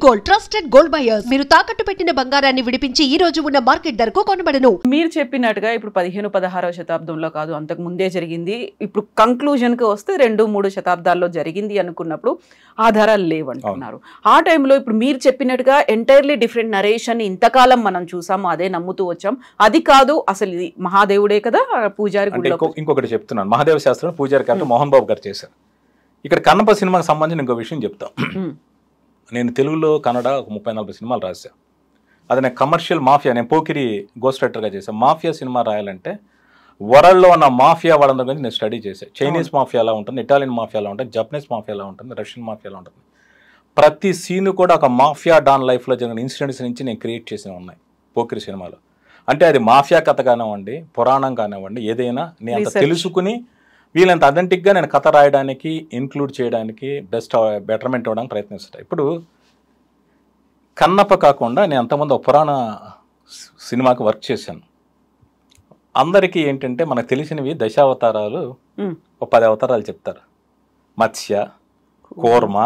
Gold trusted gold buyers. మీరు తాకట్టు పెట్టిన బంగారాన్ని విడిపించి ఈ రోజు ఉన్న మార్కెట్ ధరకు కొనబడను. మీరు చెప్పినట్టుగా ఇప్పుడు 15-16వ శతాబ్దంలో కాదు, అంతకు ముందే జరిగింది. ఇప్పుడు కంక్లూజన్ కి వస్తే 2-3 శతాబ్దాల్లో జరిగింది అనుకున్నప్పుడు ఆధారాలు లేవంటున్నారు. ఆ టైంలో ఇప్పుడు మీరు చెప్పినట్టుగా ఎంటైర్లీ డిఫరెంట్ నరేషన్ ఇంతకాలం మనం చూసాము, అదే నమ్ముతూ వచ్చాం. అది కాదు, అసలు ఇది మహాదేవుడే కదా పూజారి. ఇంకొకటి చెప్తున్నాను, మహాదేవ శాస్త్రం పూజారి కాబట్టి మోహన్ బాబు గారు చేశారు. ఇక్కడ కన్నప్ప సినిమాకి సంబంధించిన ఇంకో విషయం చెప్తాం. నేను తెలుగులో కన్నడ ఒక 30-40 సినిమాలు రాశాను. అది నేను కమర్షియల్ మాఫియా, నేను పోకిరి గోస్ట్ రైటర్గా చేశాను. మాఫియా సినిమా రాయాలంటే వరల్డ్లో ఉన్న మాఫియా వాళ్ళందరి గురించి నేను స్టడీ చేశాను. చైనీస్ మాఫియా ఎలా ఉంటుంది, ఇటాలియన్ మాఫియా ఎలా ఉంటుంది, జపనీస్ మాఫియా ఎలా ఉంటుంది, రష్యన్ మాఫియా ఎలా ఉంటుంది. ప్రతి సీను కూడా ఒక మాఫియా డాన్ లైఫ్లో జరిగిన ఇన్సిడెంట్స్ నుంచి నేను క్రియేట్ చేసినవి ఉన్నాయి పోకిరి సినిమాలో. అంటే అది మాఫియా కథ కానివ్వండి, పురాణం కానివ్వండి, ఏదైనా నేను అంత తెలుసుకుని వీళ్ళంత అథెంటిక్గా నేను కథ రాయడానికి, ఇన్క్లూడ్ చేయడానికి, బెటర్మెంట్ ఇవ్వడానికి ప్రయత్నిస్తాను. ఇప్పుడు కన్నప్ప కాకుండా నేను అంతకుముందు ఒక పురాణ సినిమాకి వర్క్ చేశాను. అందరికీ ఏంటంటే మనకు తెలిసినవి దశావతారాలు, ఒక 10 అవతారాలు చెప్తారు. మత్స్య, కూర్మ,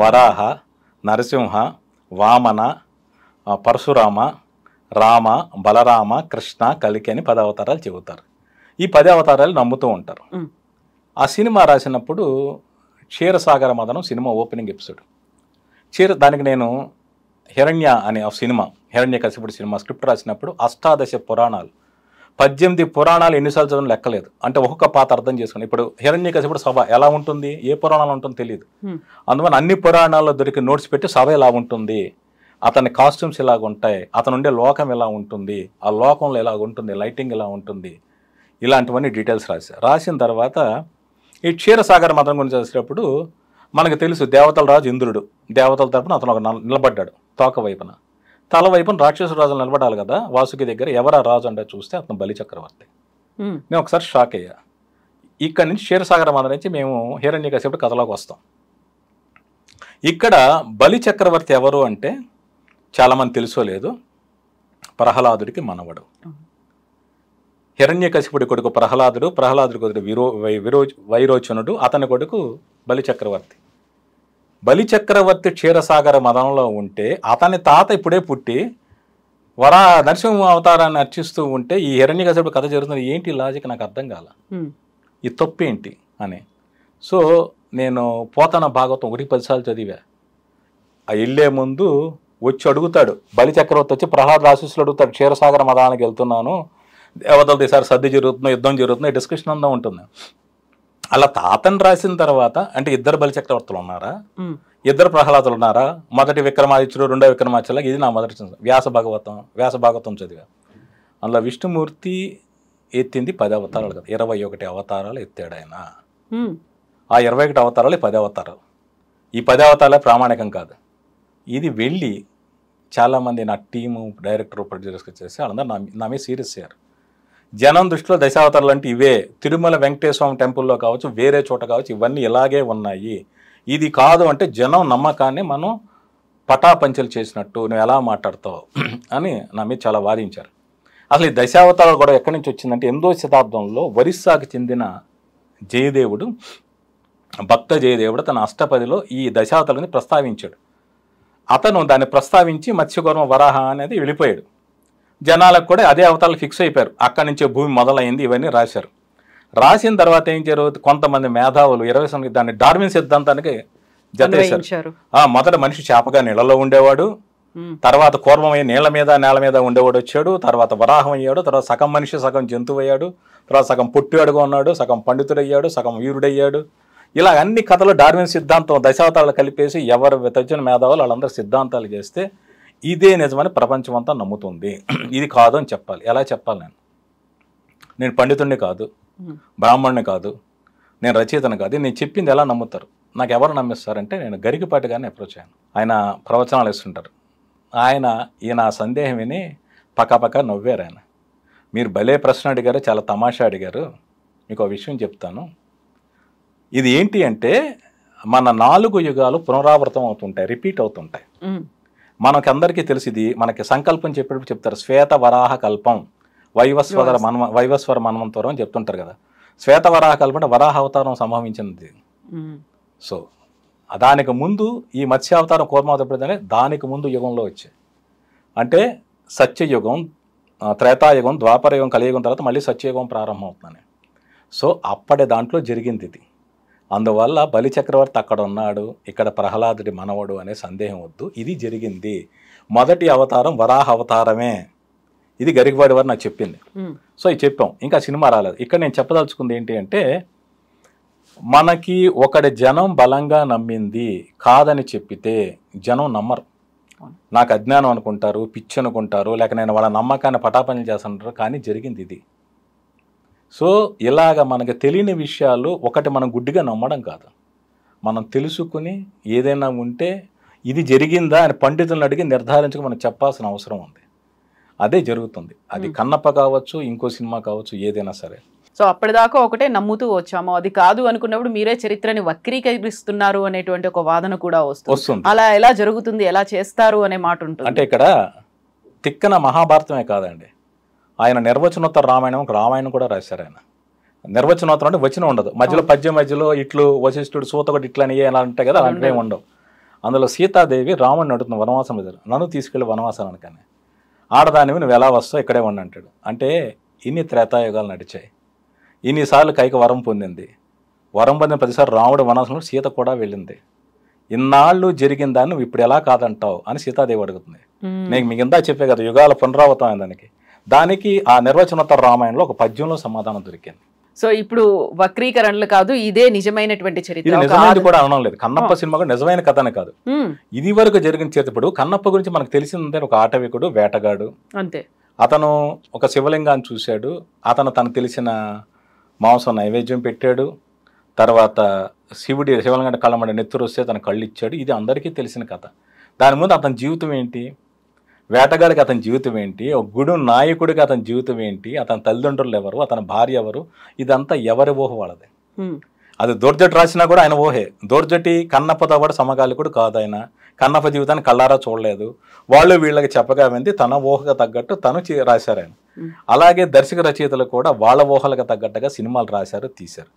వరాహ, నరసింహ, వామన, పరశురామ, రామ, బలరామ, కృష్ణ, కలికి అని 10 అవతారాలు చెబుతారు. ఈ 10 అవతారాలు నమ్ముతూ ఉంటారు. ఆ సినిమా రాసినప్పుడు క్షీరసాగర మదనం సినిమా ఓపెనింగ్ ఎపిసోడ్. దానికి నేను హిరణ్య అనే సినిమా, హిరణ్యకశిపుడు సినిమా స్క్రిప్ట్ రాసినప్పుడు 18 పురాణాలు, 18 పురాణాలు ఎన్నిసార్లు చదవడం లెక్కలేదు. అంటే ఒక్కొక్క పాత అర్థం చేసుకుని ఇప్పుడు హిరణ్యకశిపుడు సభ ఎలా ఉంటుంది, ఏ పురాణాలు ఉంటుందో తెలియదు. అందువల్ల అన్ని పురాణాల్లో దొరికి నోట్స్ పెట్టి సభ ఎలా ఉంటుంది, అతని కాస్ట్యూమ్స్ ఎలాగ ఉంటాయి, అతను ఉండే లోకం ఎలా ఉంటుంది, ఆ లోకంలో ఎలా ఉంటుంది, లైటింగ్ ఎలా ఉంటుంది, ఇలాంటివన్నీ డీటెయిల్స్ రాసిన తర్వాత ఈ క్షీరసాగర మదనం గురించి చేసేటప్పుడు మనకు తెలుసు దేవతల రాజు ఇంద్రుడు, దేవతల తరపున అతను ఒక నిలబడ్డాడు తోక వైపున. తల వైపున రాక్షస రాజులు నిలబడాలి కదా, వాసుకి దగ్గర ఎవరా రాజు అంటే చూస్తే అతను బలి చక్రవర్తి. నేను ఒకసారి షాక్ అయ్యా. ఇక్కడి నుంచి క్షీరసాగర మదనం నుంచి మేము హిరణ్యకశిపుడు కథలోకి వస్తాం. ఇక్కడ బలి చక్రవర్తి ఎవరు అంటే చాలామంది తెలుసోలేదు, ప్రహ్లాదుడికి మనవడు. హిరణ్యకశిపుడి కొడుకు ప్రహ్లాదుడు, ప్రహ్లాదుడి కొడుకు వైరోచనుడు, అతని కొడుకు బలిచక్రవర్తి. బలిచక్రవర్తి క్షీరసాగర మదనంలో ఉంటే అతని తాత ఇప్పుడే పుట్టి నరసింహ అవతారాన్ని అర్చిస్తూ ఉంటే ఈ హిరణ్యకశిపుడు కథ జరుగుతుంది. ఏంటి లాజిక్ నాకు అర్థం కాల, ఈ తప్పేంటి అని. సో నేను పోతన భాగవతం 1-10 సార్లు చదివా. ఆ వెళ్ళే ముందు వచ్చి అడుగుతాడు బలిచక్రవర్తి, వచ్చి ప్రహ్లాద ఆశీస్సులు అడుగుతాడు, క్షీరసాగర మదానికి వెళ్తున్నాను, దేవతలతో ఈసారి సర్ది జరుగుతుందో యుద్ధం జరుగుతుందో డిస్కషన్ అంతా ఉంటుంది. అలా తాతను రాసిన తర్వాత అంటే 2 బలిచక్రవర్తులు ఉన్నారా, 2 ప్రహ్లాదులు ఉన్నారా, మొదటి విక్రమాదిత్యుడు, 2వ విక్రమాదిత్యుడు. ఇది నా మొదటి వ్యాస భాగవతం చదివా. అందులో విష్ణుమూర్తి ఎత్తింది 10 అవతారాలు కదా, 21 అవతారాలు ఎత్తాడు ఆయన. ఆ 21 అవతారాలు 10 అవతారాలు. ఈ 10 అవతారాలే ప్రామాణికం కాదు. ఇది వెళ్ళి చాలామంది నా టీము, డైరెక్టర్, ప్రొడ్యూసర్స్కి చేసి వాళ్ళందరూ నా మీద సీరియస్ అయ్యారు. జనం దృష్టిలో దశావతారాలు అంటే ఇవే, తిరుమల వెంకటేశ్వర స్వామి టెంపుల్లో కావచ్చు, వేరే చోట కావచ్చు, ఇవన్నీ ఇలాగే ఉన్నాయి. ఇది కాదు అంటే జనం నమ్మకాన్ని మనం పటాపంచలు చేసినట్టు నువ్వు ఎలా మాట్లాడతావు అని నా మీద చాలా వాదించారు. అసలు ఈ దశావతారాలు కూడా ఎక్కడి నుంచి వచ్చిందంటే 8వ శతాబ్దంలో ఒరిస్సాకు చెందిన జయదేవుడు, భక్త జయదేవుడు తన అష్టపదిలో ఈ దశావతారాలని ప్రస్తావించాడు. అతను దాన్ని ప్రస్తావించి మత్స్యకూర్మ వరాహ అనేది వెళ్ళిపోయాడు. జనాలకు కూడా అదే అవతారాలు ఫిక్స్ అయిపోయారు. అక్కడి నుంచే భూమి మొదలైంది, ఇవన్నీ రాశారు. రాసిన తర్వాత ఏం జరుగుతుంది, కొంతమంది మేధావులు 20 సంవత్సరాలు దాన్ని డార్విన్ సిద్ధాంతానికి జతేశారు. మొదట మనిషి చేపగా నీళ్ళలో ఉండేవాడు, తర్వాత కూర్మమై నేల మీద ఉండేవాడు వచ్చాడు, తర్వాత వరాహం అయ్యాడు, తర్వాత సగం మనిషి సగం జంతువు అయ్యాడు, తర్వాత సగం పొట్టివాడుగా ఉన్నాడు, సగం పండితుడయ్యాడు, సగం వీరుడయ్యాడు. ఇలా అన్ని కథలు డార్విన్ సిద్ధాంతం దశావతారాలు కలిపేసి ఎవరు తెచ్చిన మేధావులు వాళ్ళందరూ సిద్ధాంతాలు చేస్తే ఇదే నిజమని ప్రపంచం అంతా నమ్ముతుంది. ఇది కాదు అని చెప్పాలి. ఎలా చెప్పాలి? నేను పండితుడిని కాదు, బ్రాహ్మణ్ణి కాదు, నేను రచయితను కాదు. నేను చెప్పింది ఎలా నమ్ముతారు? నాకు ఎవరు నమ్మిస్తారంటే నేను గరికపాటి గారిని అప్రోచ్ అయ్యాను. ఆయన ప్రవచనాలు ఇస్తుంటారు. ఈయన సందేహం విని పక్కపక్క నవ్వారు. ఆయన మీరు భలే ప్రశ్న అడిగారు, చాలా తమాషా అడిగారు, మీకు ఒక విషయం చెప్తాను. ఇది ఏంటి అంటే మన 4 యుగాలు పునరావృతం అవుతుంటాయి, రిపీట్ అవుతుంటాయి. మనకి అందరికీ తెలిసింది, మనకి సంకల్పం చెప్పేటప్పుడు చెప్తారు శ్వేత వరాహ కల్పం, వైవస్వర మన్వంతరం అని చెప్తుంటారు కదా. శ్వేత వరాహ కల్పం అంటే వరాహ అవతారం సంభవించినది. సో దానికి ముందు ఈ మత్స్యావతారం కూర్మావతారం దానికి ముందు యుగంలో వచ్చాయి. అంటే సత్యయుగం, త్రేతాయుగం, ద్వాపరయుగం, కలియుగం తర్వాత మళ్ళీ సత్యయుగం ప్రారంభం అవుతుందని. సో అప్పటి దాంట్లో జరిగింది ఇది. అందువల్ల బలి చక్రవర్తి అక్కడ ఉన్నాడు, ఇక్కడ ప్రహ్లాదుడి మనవడు అనే సందేహం వద్దు. ఇది జరిగింది. మొదటి అవతారం వరాహ అవతారమే. ఇది గరికపాటి వారు నాకు చెప్పింది. సో ఇది చెప్పాం, ఇంకా సినిమా రాలేదు. ఇక్కడ నేను చెప్పదలుచుకుంది ఏంటి అంటే, మనకి ఒకటి జనం బలంగా నమ్మింది కాదని చెప్పితే జనం నమ్మరు. నాకు అజ్ఞానం అనుకుంటారు, పిచ్చి అనుకుంటారు, లేక నేను వాళ్ళ నమ్మకాన్ని పటాపంచలు చేస్తుంటారు. కానీ జరిగింది ఇది. సో ఇలాగ మనకు తెలియని విషయాలు ఒకటి మనం గుడ్డిగా నమ్మడం కాదు, మనం తెలుసుకుని ఏదైనా ఉంటే ఇది జరిగిందా అని పండితులను అడిగి నిర్ధారించుకు మనం చెప్పాల్సిన అవసరం ఉంది. అదే జరుగుతుంది. అది కన్నప్ప కావచ్చు, ఇంకో సినిమా కావచ్చు, ఏదైనా సరే. సో అప్పటిదాకా ఒకటే నమ్ముతూ వచ్చాము, అది కాదు అనుకున్నప్పుడు మీరే చరిత్రని వక్రీకరిస్తున్నారు అనేటువంటి ఒక వాదన కూడా వస్తుంది. అలా ఎలా జరుగుతుంది, ఎలా చేస్తారు అనే మాట ఉంటుంది. అంటే ఇక్కడ తిక్కన మహాభారతమే కాదండి, ఆయన నిర్వచనోత్తర రామాయణం కూడా రాశారు. ఆయన నిర్వచనోత్తరం అంటే వచనం ఉండదు, మధ్యలో పద్యం మధ్యలో ఇట్లు వశిష్ఠుడు సూతకుడు ఇట్లా అని ఎలా ఉంటాయి కదా, అలాంటివి ఏమి ఉండవు. అందులో సీతాదేవి రాముడిని అడుగుతుంది వనవాసం మీద, నన్ను తీసుకెళ్ళి వనవాసానికి అని. ఆడదానివి నువ్వు ఎలా వస్తావు, ఇక్కడే ఉండి అంటాడు. అంటే ఇన్ని త్రేతాయుగాలు నడిచాయి, ఇన్నిసార్లు కైకి వరం పొందింది, వరం పొందిన ప్రతిసారి రాముడు వనవాసంలో సీత కూడా వెళ్ళింది. ఇన్నాళ్ళు జరిగిన దాన్ని నువ్వు ఇప్పుడు ఎలా కాదంటావు అని సీతాదేవి అడుగుతుంది. నేను మీకు ఇందా చెప్పే కదా, యుగాల పునరావృతం అయింది. దానికి ఆ నిర్వచనోత్తర రామాయణంలో ఒక పద్యంలో సమాధానం దొరికింది. సో ఇప్పుడు వక్రీకరణలు కాదు, ఇదే నిజమైనటువంటి చరిత్ర. ఇది నిజమైనది కూడా అనడం లేదు, కన్నప్ప సినిమా కూడా నిజమైన కథనే కాదు, ఇది వరకు జరిగిన చరిత్ర. ఇప్పుడు కన్నప్ప గురించి మనకు తెలిసిందంటే ఒక ఆటవికుడు, వేటగాడు అంతే. అతను ఒక శివలింగాన్ని చూశాడు, అతను తనకు తెలిసిన మాంసం నైవేద్యం పెట్టాడు, తర్వాత శివలింగం కళ్ళమడి నెత్తురు వస్తే తన కళ్ళు ఇచ్చాడు. ఇది అందరికీ తెలిసిన కథ. దాని ముందు అతని జీవితం ఏంటి, వేటగాడికి అతని జీవితం ఏంటి, ఒక గుడి నాయకుడికి అతని జీవితం ఏంటి, అతని తల్లిదండ్రులు ఎవరు, అతని భార్య ఎవరు, ఇదంతా ఎవరి ఊహ వాళ్ళది. అది దోర్జటి రాసినా కూడా ఆయన ఊహే. దోర్జటి కన్నప్పతో పాటు సమకాలికుడు కాదు. ఆయన కన్నప్ప జీవితాన్ని కళ్ళారా చూడలేదు, వాళ్ళు వీళ్ళకి చెప్పగా వింది తన ఊహకు తగ్గట్టు తను రాశారు ఆయన. అలాగే దర్శక రచయితలు కూడా వాళ్ళ ఊహలకు తగ్గట్టుగా సినిమాలు రాశారు, తీశారు.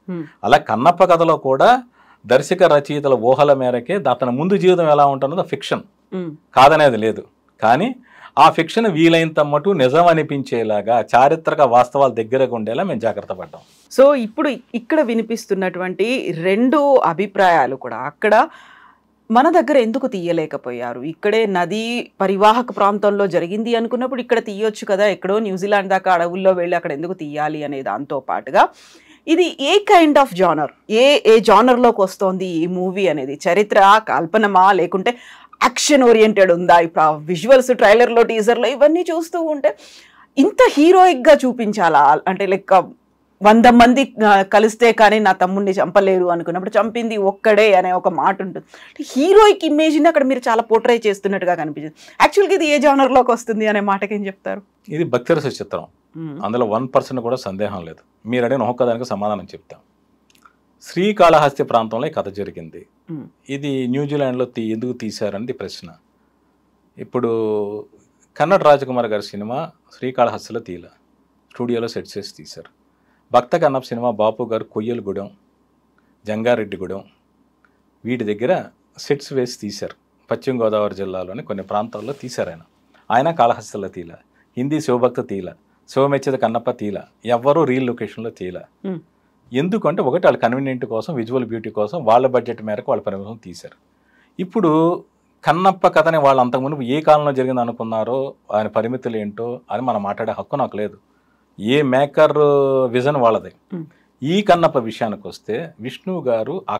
అలా కన్నప్ప కథలో కూడా దర్శక రచయితల ఊహల మేరకే అతని ముందు జీవితం ఎలా ఉంటుందో ఫిక్షన్ కాదనేది లేదు. కానీ ఆ ఫిక్షన్ వీలైనంత మటు నిజం అనిపించేలాగా చారిత్రక వాస్తవాల దగ్గరగా ఉండేలా మేము జాగ్రత్త పడ్డాం. సో ఇప్పుడు ఇక్కడ వినిపిస్తున్నటువంటి రెండు అభిప్రాయాలు కూడా అక్కడ మన దగ్గర ఎందుకు తీయలేకపోయారు? ఇక్కడే నదీ పరివాహక ప్రాంతంలో జరిగింది అనుకున్నప్పుడు ఇక్కడ తీయొచ్చు కదా, ఎక్కడో న్యూజిలాండ్ దాకా అడవుల్లో వెళ్ళి అక్కడ ఎందుకు తీయాలి అనే దాంతో పాటుగా ఇది ఏ కైండ్ ఆఫ్ జానర్, ఏ జానర్లోకి వస్తోంది ఈ మూవీ అనేది? చరిత్ర, కల్పనమా, లేకుంటే యాక్షన్ ఓరియంటెడ్ ఉందా? ఇప్పుడు విజువల్స్ ట్రైలర్లో, టీజర్లో ఇవన్నీ చూస్తూ ఉంటే ఇంత హీరోయిక్గా చూపించాలా? అంటే లైక్ 100 మంది కలిస్తే కానీ నా తమ్ముడిని చంపలేరు అనుకున్నప్పుడు చంపింది ఒక్కడే అనే ఒక మాట ఉంటుంది. హీరోయిక్ ఇమేజ్ని అక్కడ మీరు చాలా పోర్ట్రే చేస్తున్నట్టుగా కనిపించింది. యాక్చువల్గా ఇది ఏ జానర్లోకి వస్తుంది అనే మాటకి ఏం చెప్తారు? ఇది భక్తిరస చిత్రం, అందులో 1% కూడా సందేహం లేదు. మీరు అడిగిన ఒక్కదానికి సమాధానం చెప్తాం. శ్రీకాళహస్తి ప్రాంతంలో ఈ కథ జరిగింది. ఇది న్యూజిలాండ్లో ఎందుకు తీశారనేది ప్రశ్న. ఇప్పుడు కన్నడ రాజకుమార్ గారి సినిమా శ్రీకాళహస్తిలో తీయలే, స్టూడియోలో సెట్ చేసి తీశారు. భక్త కన్నప్ప సినిమా బాపు గారు కొయ్యలగూడెం, జంగారెడ్డిగూడెం వీటి దగ్గర సెట్స్ వేసి తీశారు. పశ్చిమ గోదావరి జిల్లాలోని కొన్ని ప్రాంతాల్లో తీశారు. ఆయన కాళహస్తిలో తీల, హిందీ శివభక్త తీల, శివమెచ్చద కన్నప్ప తీల, ఎవ్వరూ రియల్ లొకేషన్లో తీల. ఎందుకంటే ఒకటి వాళ్ళ కన్వీనియంట్ కోసం, విజువల్ బ్యూటీ కోసం వాళ్ళ బడ్జెట్ మేరకు వాళ్ళ పరిమితం తీశారు. ఇప్పుడు కన్నప్ప కథని వాళ్ళు అంతకుముందు ఏ కాలంలో జరిగింది అనుకున్నారో ఆయన పరిమితులు ఏంటో అని మనం మాట్లాడే హక్కు నాకు లేదు. ఏ మేకర్ విజన్ వాళ్ళది. ఈ కన్నప్ప విషయానికి వస్తే విష్ణువు గారు